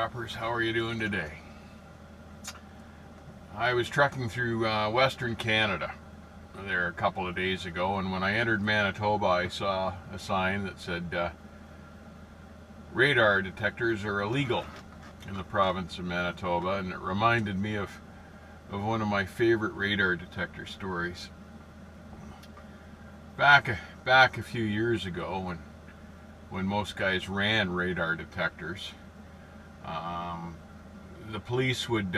trappers, how are you doing today? I was trekking through Western Canada there a couple of days ago, and when I entered Manitoba I saw a sign that said radar detectors are illegal in the province of Manitoba, and it reminded me of one of my favorite radar detector stories. Back a few years ago, when most guys ran radar detectors, the police would,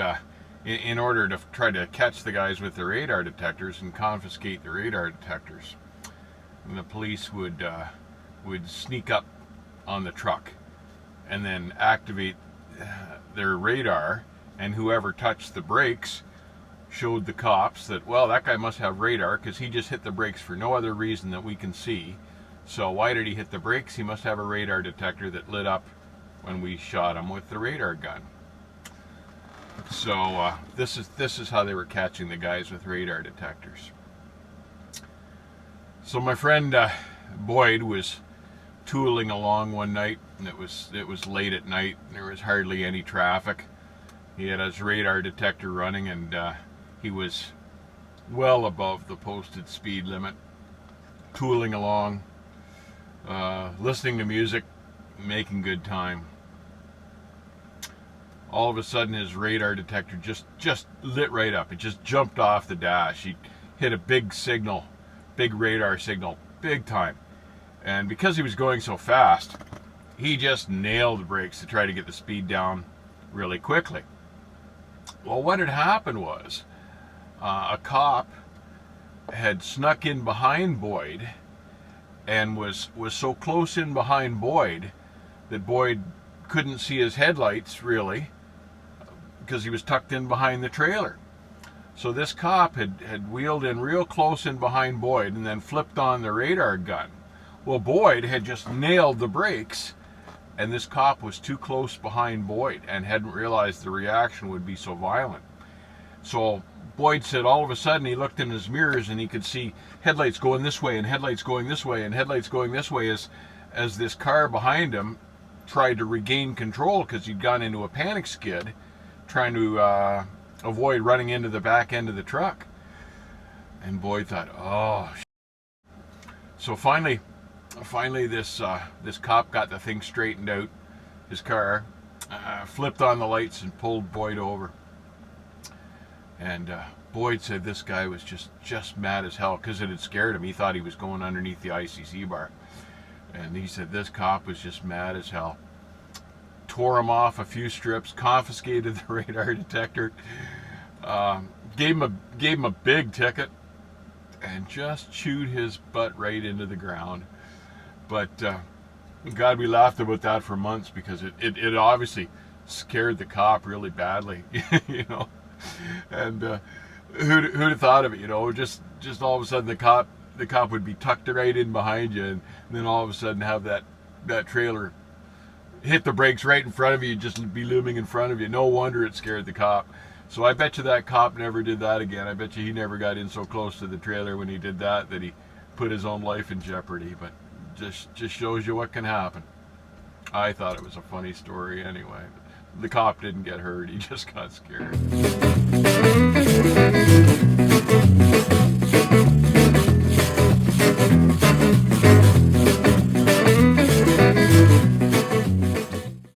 in order to try to catch the guys with the radar detectors and confiscate the radar detectors, and the police would sneak up on the truck and then activate their radar, and whoever touched the brakes showed the cops that, well, that guy must have radar because he just hit the brakes for no other reason that we can see. So why did he hit the brakes? He must have a radar detector that lit up when we shot him with the radar gun. So this is how they were catching the guys with radar detectors. So my friend Boyd was tooling along one night, and it was late at night, and there was hardly any traffic. He had his radar detector running, and he was well above the posted speed limit, tooling along, listening to music, making good time. All of a sudden his radar detector just lit right up. It just jumped off the dash. He hit a big signal, big radar signal, big time. And because he was going so fast, he just nailed the brakes to try to get the speed down really quickly. Well, what had happened was a cop had snuck in behind Boyd and was so close in behind Boyd that Boyd couldn't see his headlights really because he was tucked in behind the trailer. So this cop had wheeled in real close in behind Boyd and then flipped on the radar gun. Well, Boyd had just nailed the brakes, and this cop was too close behind Boyd and hadn't realized the reaction would be so violent. So Boyd said all of a sudden he looked in his mirrors and he could see headlights going this way and headlights going this way and headlights going this way as this car behind him tried to regain control because he'd gone into a panic skid trying to avoid running into the back end of the truck. And Boyd thought, oh, so finally this cop got the thing straightened out, his car, flipped on the lights and pulled Boyd over. And Boyd said this guy was just mad as hell because it had scared him. He thought he was going underneath the ICC bar. And he said this cop was just mad as hell. Tore him off a few strips, confiscated the radar detector, gave him a big ticket, and just chewed his butt right into the ground. But God, we laughed about that for months because it obviously scared the cop really badly, you know. And who'd have thought of it, you know? Just all of a sudden the cop would be tucked right in behind you, and then all of a sudden have that trailer hit the brakes right in front of you, just be looming in front of you. No wonder it scared the cop. So I bet you that cop never did that again. I bet you he never got in so close to the trailer when he did that he put his own life in jeopardy. But just shows you what can happen. I thought it was a funny story anyway. The cop didn't get hurt, he just got scared.